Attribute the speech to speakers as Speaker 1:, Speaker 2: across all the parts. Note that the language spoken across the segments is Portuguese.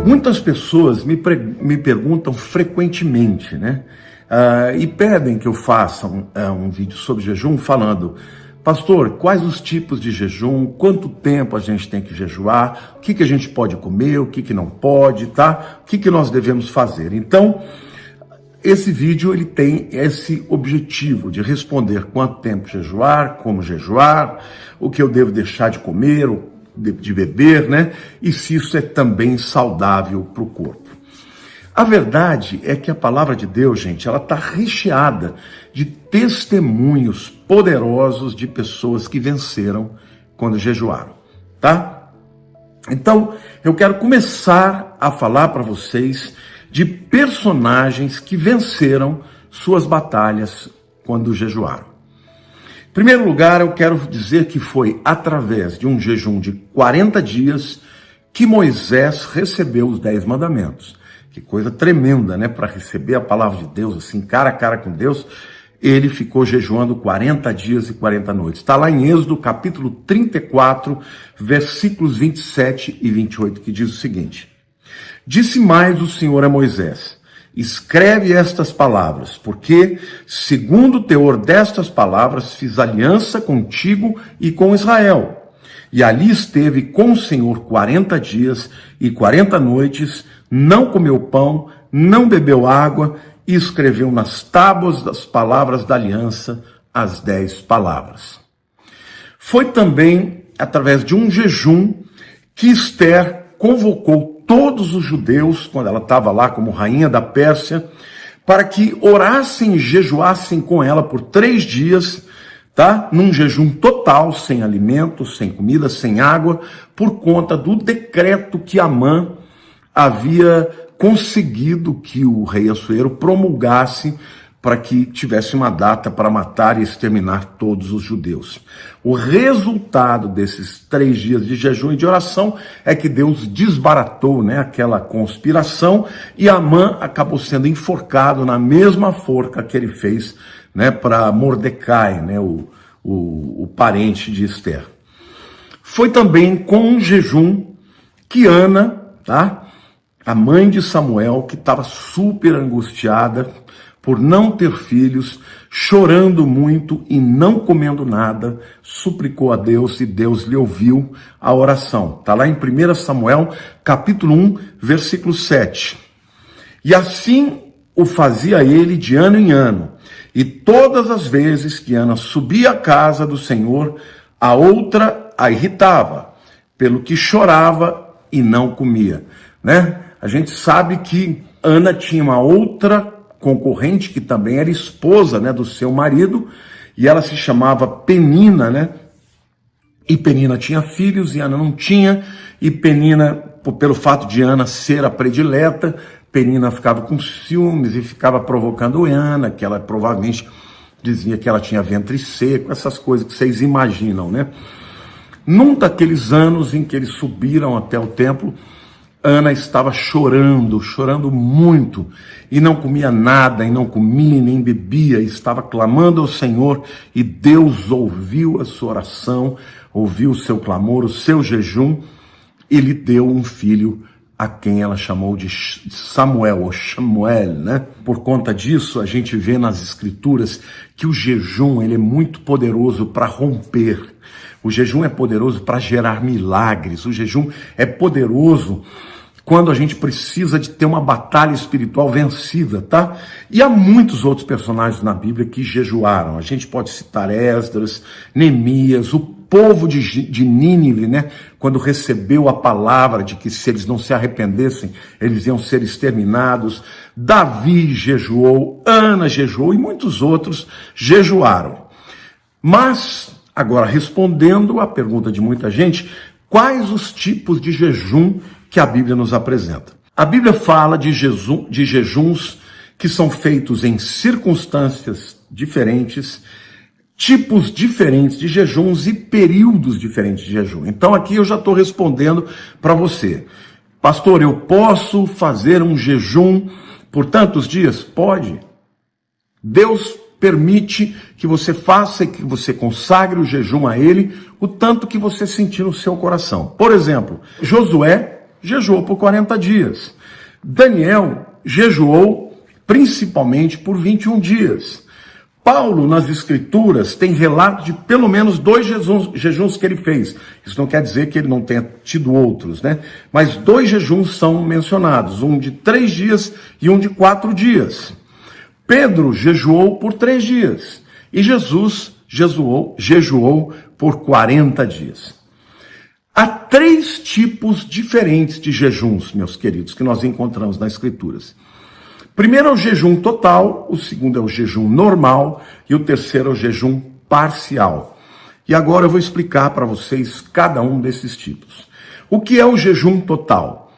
Speaker 1: Muitas pessoas me perguntam frequentemente, né? E pedem que eu faça um vídeo sobre jejum falando: pastor, quais os tipos de jejum, quanto tempo a gente tem que jejuar, o que a gente pode comer, o que não pode, tá? O que nós devemos fazer? Então, esse vídeo ele tem esse objetivo de responder quanto tempo jejuar, como jejuar, o que eu devo deixar de comer, de beber, né? E se isso é também saudável para o corpo. A verdade é que a palavra de Deus, gente, ela está recheada de testemunhos poderosos de pessoas que venceram quando jejuaram, tá? Então, eu quero começar a falar para vocês de personagens que venceram suas batalhas quando jejuaram. Em primeiro lugar, eu quero dizer que foi através de um jejum de 40 dias que Moisés recebeu os 10 mandamentos. Que coisa tremenda, né? Para receber a palavra de Deus, assim, cara a cara com Deus, ele ficou jejuando 40 dias e 40 noites. Está lá em Êxodo, capítulo 34, versículos 27 e 28, que diz o seguinte: Disse mais o Senhor a Moisés: escreve estas palavras, porque, segundo o teor destas palavras, fiz aliança contigo e com Israel. E ali esteve com o Senhor 40 dias e 40 noites, não comeu pão, não bebeu água, e escreveu nas tábuas das palavras da aliança as 10 palavras. Foi também através de um jejum que Esther convocou todos os judeus, quando ela estava lá como rainha da Pérsia, para que orassem e jejuassem com ela por 3 dias, tá? Num jejum total, sem alimento, sem comida, sem água, por conta do decreto que Amã havia conseguido que o rei Assuero promulgasse para que tivesse uma data para matar e exterminar todos os judeus. O resultado desses 3 dias de jejum e de oração é que Deus desbaratou, né, aquela conspiração, e Amã acabou sendo enforcado na mesma forca que ele fez, né, para Mordecai, né, o parente de Esther. Foi também com um jejum que Ana, tá, a mãe de Samuel, que estava super angustiada por não ter filhos, chorando muito e não comendo nada, suplicou a Deus e Deus lhe ouviu a oração. Está lá em 1 Samuel, capítulo 1, versículo 7. E assim o fazia ele de ano em ano. E todas as vezes que Ana subia à casa do Senhor, a outra a irritava, pelo que chorava e não comia, né? A gente sabe que Ana tinha uma outra concorrente que também era esposa, né, do seu marido, e ela se chamava Penina, né? E Penina tinha filhos e Ana não tinha, e Penina, pelo fato de Ana ser a predileta, Penina ficava com ciúmes e ficava provocando Ana, que ela provavelmente dizia que ela tinha ventre seco, essas coisas que vocês imaginam, né? Num daqueles anos em que eles subiram até o templo, Ana estava chorando muito, e não comia nada, e não comia, nem bebia, e estava clamando ao Senhor, e Deus ouviu a sua oração, ouviu o seu clamor, o seu jejum, e lhe deu um filho, a quem ela chamou de Samuel, ou Samuel, né? Por conta disso, a gente vê nas Escrituras que o jejum, ele é muito poderoso para romper. O jejum é poderoso para gerar milagres. O jejum é poderoso quando a gente precisa de ter uma batalha espiritual vencida, tá? E há muitos outros personagens na Bíblia que jejuaram. A gente pode citar Esdras, Neemias, o povo de Nínive, né? Quando recebeu a palavra de que se eles não se arrependessem, eles iam ser exterminados. Davi jejuou, Ana jejuou e muitos outros jejuaram. Mas, agora respondendo à pergunta de muita gente, quais os tipos de jejum que a Bíblia nos apresenta? A Bíblia fala de jejuns que são feitos em circunstâncias diferentes, tipos diferentes de jejuns e períodos diferentes de jejum. Então aqui eu já estou respondendo para você. Pastor, eu posso fazer um jejum por tantos dias? Pode. Deus permite que você faça e que você consagre o jejum a Ele, o tanto que você sentir no seu coração. Por exemplo, Josué, jejuou por 40 dias. Daniel jejuou principalmente por 21 dias. Paulo, nas Escrituras, tem relato de pelo menos 2 jejuns que ele fez. Isso não quer dizer que ele não tenha tido outros, né? Mas 2 jejuns são mencionados, um de 3 dias e um de 4 dias. Pedro jejuou por 3 dias e Jesus jejuou por 40 dias. Há 3 tipos diferentes de jejuns, meus queridos, que nós encontramos nas Escrituras. Primeiro é o jejum total, o segundo é o jejum normal e o terceiro é o jejum parcial. E agora eu vou explicar para vocês cada um desses tipos. O que é o jejum total?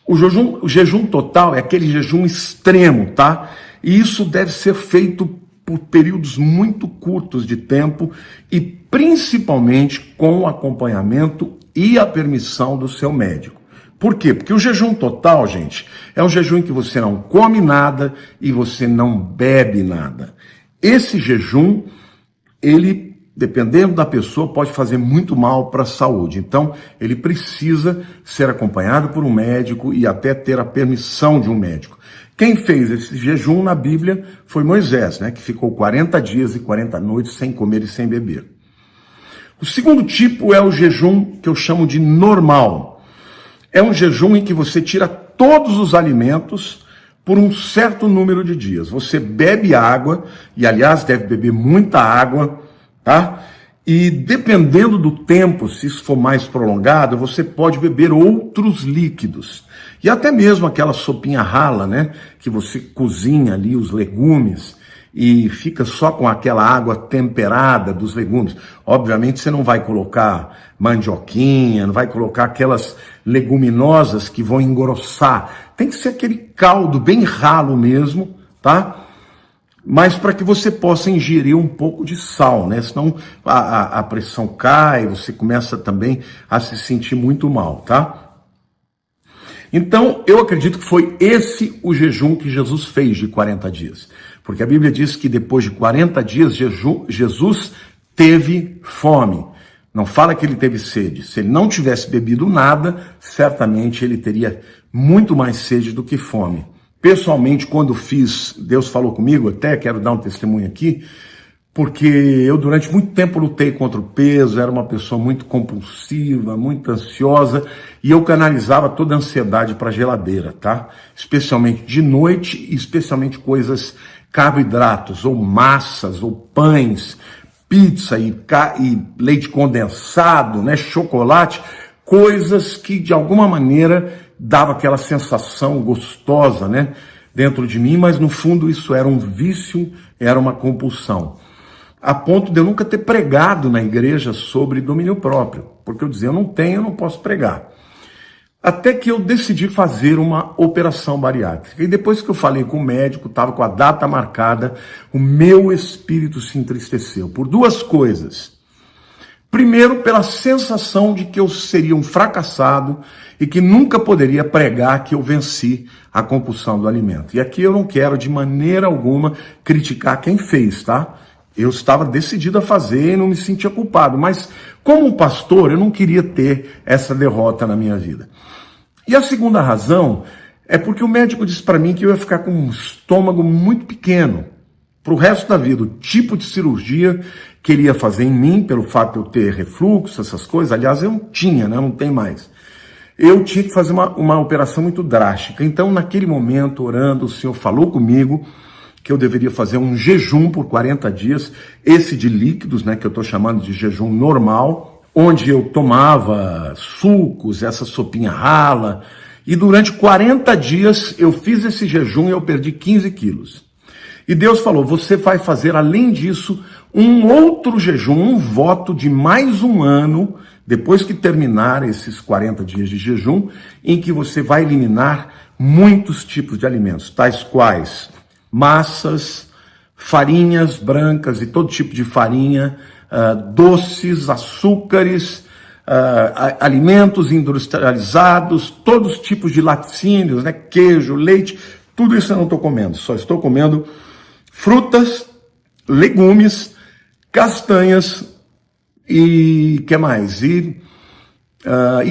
Speaker 1: O jejum total é aquele jejum extremo, tá? E isso deve ser feito por períodos muito curtos de tempo e principalmente com o acompanhamento e a permissão do seu médico. Por quê? Porque o jejum total, gente, é um jejum em que você não come nada e você não bebe nada. Esse jejum, ele, dependendo da pessoa, pode fazer muito mal para a saúde. Então, ele precisa ser acompanhado por um médico e até ter a permissão de um médico. Quem fez esse jejum na Bíblia foi Moisés, né, que ficou 40 dias e 40 noites sem comer e sem beber. O segundo tipo é o jejum que eu chamo de normal. É um jejum em que você tira todos os alimentos por um certo número de dias. Você bebe água, e aliás deve beber muita água, tá? E dependendo do tempo, se isso for mais prolongado, você pode beber outros líquidos. E até mesmo aquela sopinha rala, né? Que você cozinha ali os legumes e fica só com aquela água temperada dos legumes. Obviamente você não vai colocar mandioquinha, não vai colocar aquelas leguminosas que vão engrossar. Tem que ser aquele caldo bem ralo mesmo, tá? Mas para que você possa ingerir um pouco de sal, né? Senão a pressão cai, você começa também a se sentir muito mal, tá? Então, eu acredito que foi esse o jejum que Jesus fez de 40 dias. Porque a Bíblia diz que depois de 40 dias, Jesus teve fome. Não fala que ele teve sede. Se ele não tivesse bebido nada, certamente ele teria muito mais sede do que fome. Pessoalmente, quando fiz, Deus falou comigo, até quero dar um testemunho aqui, porque eu durante muito tempo lutei contra o peso, era uma pessoa muito compulsiva, muito ansiosa, e eu canalizava toda a ansiedade para a geladeira, tá? Especialmente de noite, e especialmente coisas, carboidratos, ou massas, ou pães, pizza e leite condensado, né, chocolate, coisas que de alguma maneira dava aquela sensação gostosa, né, dentro de mim, mas no fundo isso era um vício, era uma compulsão. A ponto de eu nunca ter pregado na igreja sobre domínio próprio, porque eu dizia, eu não posso pregar. Até que eu decidi fazer uma operação bariátrica. E depois que eu falei com o médico, estava com a data marcada, o meu espírito se entristeceu por 2 coisas. Primeiro, pela sensação de que eu seria um fracassado e que nunca poderia pregar que eu venci a compulsão do alimento. E aqui eu não quero de maneira alguma criticar quem fez, tá? Eu estava decidido a fazer e não me sentia culpado, mas como um pastor eu não queria ter essa derrota na minha vida. E a segunda razão é porque o médico disse para mim que eu ia ficar com um estômago muito pequeno para o resto da vida. O tipo de cirurgia que ele ia fazer em mim, pelo fato de eu ter refluxo, essas coisas, aliás eu não tinha, né? Não tem mais. Eu tinha que fazer uma operação muito drástica. Então naquele momento, orando, o Senhor falou comigo que eu deveria fazer um jejum por 40 dias, esse de líquidos, né, que eu estou chamando de jejum normal, onde eu tomava sucos, essa sopinha rala, e durante 40 dias eu fiz esse jejum e eu perdi 15 quilos. E Deus falou, você vai fazer além disso um outro jejum, um voto de mais um ano, depois que terminar esses 40 dias de jejum, em que você vai eliminar muitos tipos de alimentos, tais quais massas, farinhas brancas e todo tipo de farinha, doces, açúcares, alimentos industrializados, todos os tipos de laticínios, né, queijo, leite, tudo isso eu não estou comendo, só estou comendo frutas, legumes, castanhas e que mais? E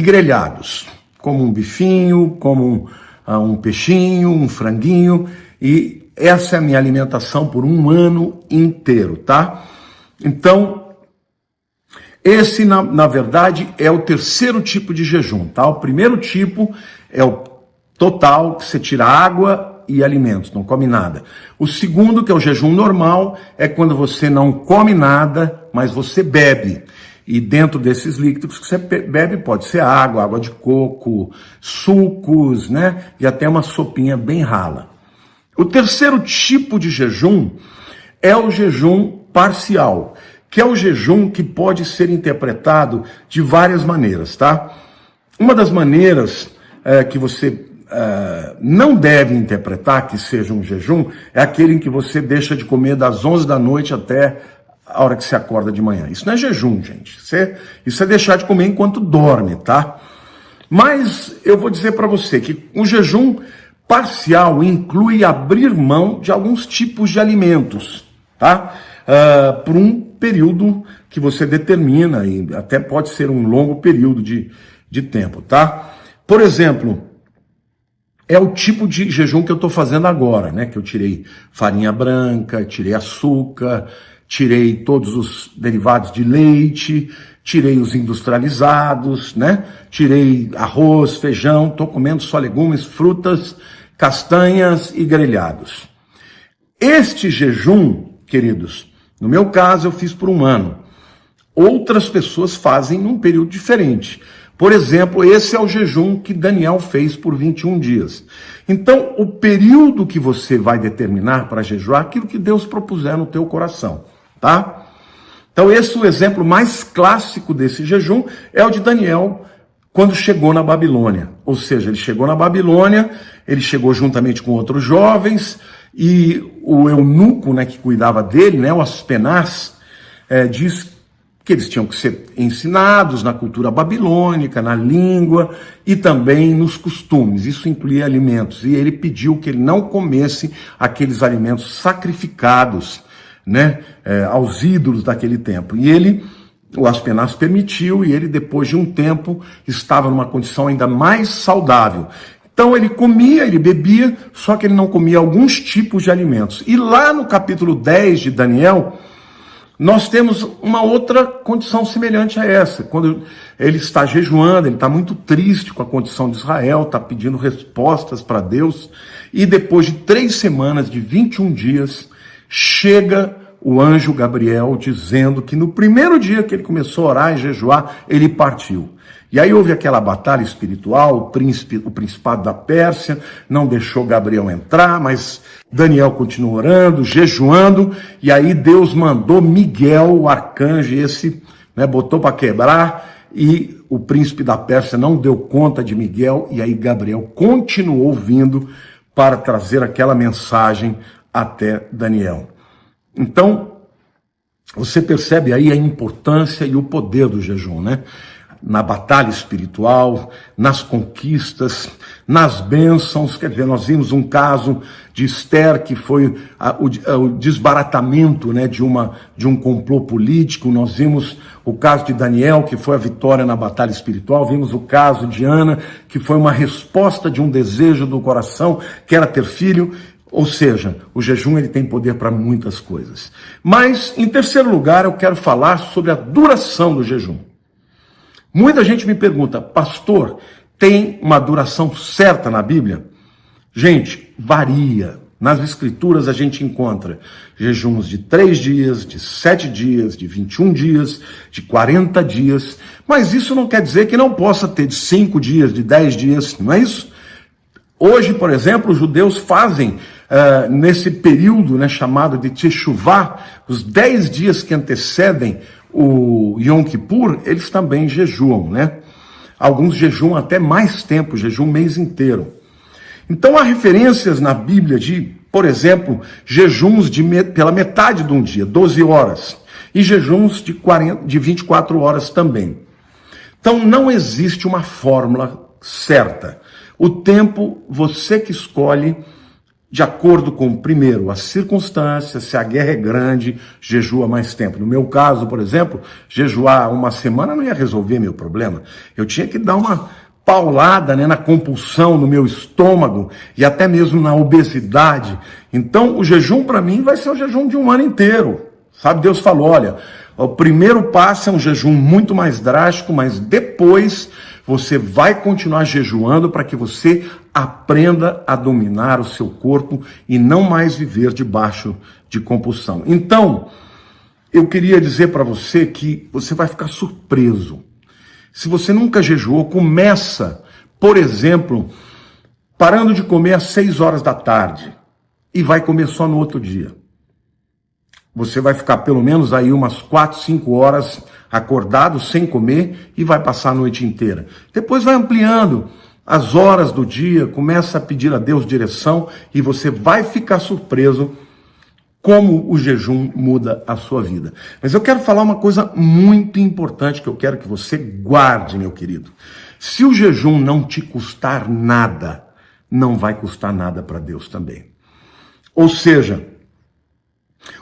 Speaker 1: grelhados. como um bifinho, como um peixinho, um franguinho, e essa é a minha alimentação por um ano inteiro, tá? Então, esse, na verdade, é o terceiro tipo de jejum, tá? O primeiro tipo é o total, que você tira água e alimentos, não come nada. O segundo, que é o jejum normal, é quando você não come nada, mas você bebe. E dentro desses líquidos que você bebe, pode ser água, água de coco, sucos, né? E até uma sopinha bem rala. O terceiro tipo de jejum é o jejum parcial, que é o jejum que pode ser interpretado de várias maneiras, tá? Uma das maneiras que você não deve interpretar que seja um jejum é aquele em que você deixa de comer das 11 da noite até a hora que você acorda de manhã. Isso não é jejum, gente. Isso é deixar de comer enquanto dorme, tá? Mas eu vou dizer para você que o jejum parcial inclui abrir mão de alguns tipos de alimentos, tá? Por um período que você determina, e até pode ser um longo período de tempo, tá? Por exemplo, é o tipo de jejum que eu estou fazendo agora, né? Que eu tirei farinha branca, tirei açúcar, tirei todos os derivados de leite, tirei os industrializados, né? Tirei arroz, feijão, estou comendo só legumes, frutas, castanhas e grelhados. Este jejum, queridos, no meu caso eu fiz por um ano. Outras pessoas fazem num período diferente. Por exemplo, esse é o jejum que Daniel fez por 21 dias. Então, o período que você vai determinar para jejuar é aquilo que Deus propuser no teu coração, tá? Então, esse é o exemplo mais clássico desse jejum, é o de Daniel quando chegou na Babilônia. Ou seja, ele chegou na Babilônia, ele chegou juntamente com outros jovens, e o eunuco, né, que cuidava dele, né, o Aspenaz, diz que eles tinham que ser ensinados na cultura babilônica, na língua e também nos costumes. Isso incluía alimentos. E ele pediu que ele não comesse aqueles alimentos sacrificados, né, aos ídolos daquele tempo. E o Aspenaz permitiu, e ele, depois de um tempo, estava numa condição ainda mais saudável. Então ele comia, ele bebia, só que ele não comia alguns tipos de alimentos. E lá no capítulo 10 de Daniel, nós temos uma outra condição semelhante a essa. Quando ele está jejuando, ele está muito triste com a condição de Israel, está pedindo respostas para Deus, e depois de 3 semanas, de 21 dias, chega o anjo Gabriel dizendo que no primeiro dia que ele começou a orar e jejuar, ele partiu. E aí houve aquela batalha espiritual, o principado da Pérsia não deixou Gabriel entrar, mas Daniel continuou orando, jejuando, e aí Deus mandou Miguel, o arcanjo, botou para quebrar, e o príncipe da Pérsia não deu conta de Miguel, e aí Gabriel continuou vindo para trazer aquela mensagem até Daniel. Então, você percebe aí a importância e o poder do jejum, né? Na batalha espiritual, nas conquistas, nas bênçãos. Quer dizer, nós vimos um caso de Esther, que foi o desbaratamento, né, de um complô político. Nós vimos o caso de Daniel, que foi a vitória na batalha espiritual. Vimos o caso de Ana, que foi uma resposta de um desejo do coração, que era ter filho. Ou seja, o jejum ele tem poder para muitas coisas. Mas, em terceiro lugar, eu quero falar sobre a duração do jejum. Muita gente me pergunta, pastor, tem uma duração certa na Bíblia? Gente, varia. Nas Escrituras a gente encontra jejuns de 3 dias, de 7 dias, de 21 dias, de 40 dias. Mas isso não quer dizer que não possa ter de 5 dias, de 10 dias, não é isso? Hoje, por exemplo, os judeus fazem, nesse período, né, chamado de Teshuvá, os 10 dias que antecedem o Yom Kippur, eles também jejuam, né? Alguns jejuam até mais tempo, jejuam um mês inteiro. Então há referências na Bíblia de, por exemplo, jejuns pela metade de um dia, 12 horas, e jejuns de 24 horas também. Então não existe uma fórmula certa. O tempo você que escolhe, de acordo com, primeiro, as circunstâncias. Se a guerra é grande, jejua mais tempo. No meu caso, por exemplo, jejuar uma semana não ia resolver meu problema. Eu tinha que dar uma paulada, né, na compulsão, no meu estômago e até mesmo na obesidade. Então, o jejum para mim vai ser o jejum de um ano inteiro. Sabe, Deus falou, olha, o primeiro passo é um jejum muito mais drástico, mas depois você vai continuar jejuando para que você aprenda a dominar o seu corpo e não mais viver debaixo de compulsão. Então, eu queria dizer para você que você vai ficar surpreso. Se você nunca jejuou, começa, por exemplo, parando de comer às 6 horas da tarde e vai comer só no outro dia. Você vai ficar pelo menos aí umas 4, 5 horas acordado, sem comer, e vai passar a noite inteira. Depois vai ampliando as horas do dia, começa a pedir a Deus direção e você vai ficar surpreso como o jejum muda a sua vida. Mas eu quero falar uma coisa muito importante que eu quero que você guarde, meu querido. Se o jejum não te custar nada, não vai custar nada para Deus também. Ou seja,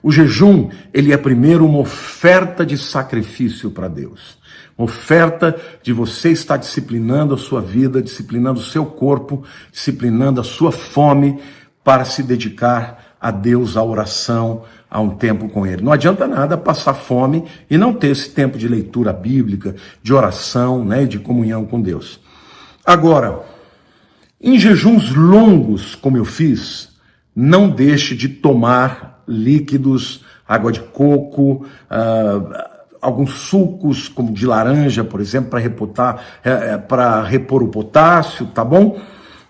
Speaker 1: o jejum, ele é primeiro uma oferta de sacrifício para Deus. Uma oferta de você estar disciplinando a sua vida, disciplinando o seu corpo, disciplinando a sua fome para se dedicar a Deus, à oração, a um tempo com Ele. Não adianta nada passar fome e não ter esse tempo de leitura bíblica, de oração, né, de comunhão com Deus. Agora, em jejuns longos, como eu fiz, não deixe de tomar líquidos, água de coco, alguns sucos, como de laranja, por exemplo, para repor o potássio, tá bom?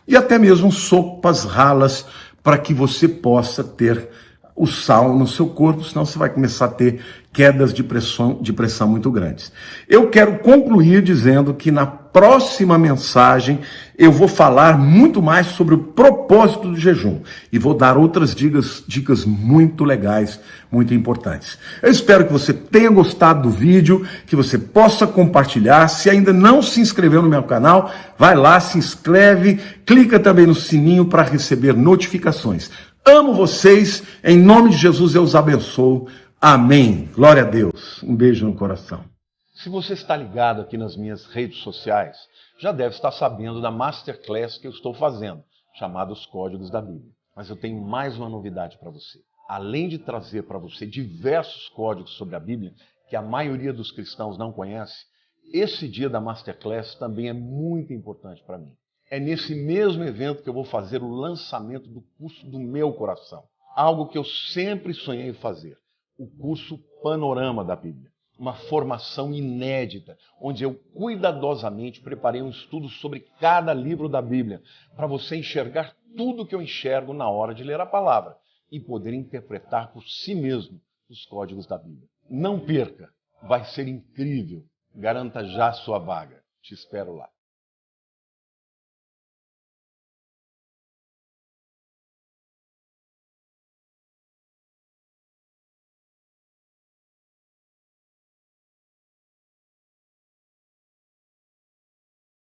Speaker 1: E até mesmo sopas ralas, para que você possa ter o sal no seu corpo, senão você vai começar a ter quedas de pressão muito grandes. Eu quero concluir dizendo que na próxima mensagem eu vou falar muito mais sobre o propósito do jejum e vou dar outras dicas muito legais, muito importantes. Eu espero que você tenha gostado do vídeo, que você possa compartilhar. Se ainda não se inscreveu no meu canal, vai lá, se inscreve, clica também no sininho para receber notificações. Amo vocês, em nome de Jesus eu os abençoo. Amém. Glória a Deus. Um beijo no coração. Se você está ligado aqui nas minhas redes sociais, já deve estar sabendo da Masterclass que eu estou fazendo, chamada Os Códigos da Bíblia. Mas eu tenho mais uma novidade para você. Além de trazer para você diversos códigos sobre a Bíblia, que a maioria dos cristãos não conhece, esse dia da Masterclass também é muito importante para mim. É nesse mesmo evento que eu vou fazer o lançamento do curso do meu coração. Algo que eu sempre sonhei fazer. O curso Panorama da Bíblia. Uma formação inédita, onde eu cuidadosamente preparei um estudo sobre cada livro da Bíblia, para você enxergar tudo que eu enxergo na hora de ler a palavra e poder interpretar por si mesmo os códigos da Bíblia. Não perca, vai ser incrível. Garanta já a sua vaga. Te espero lá.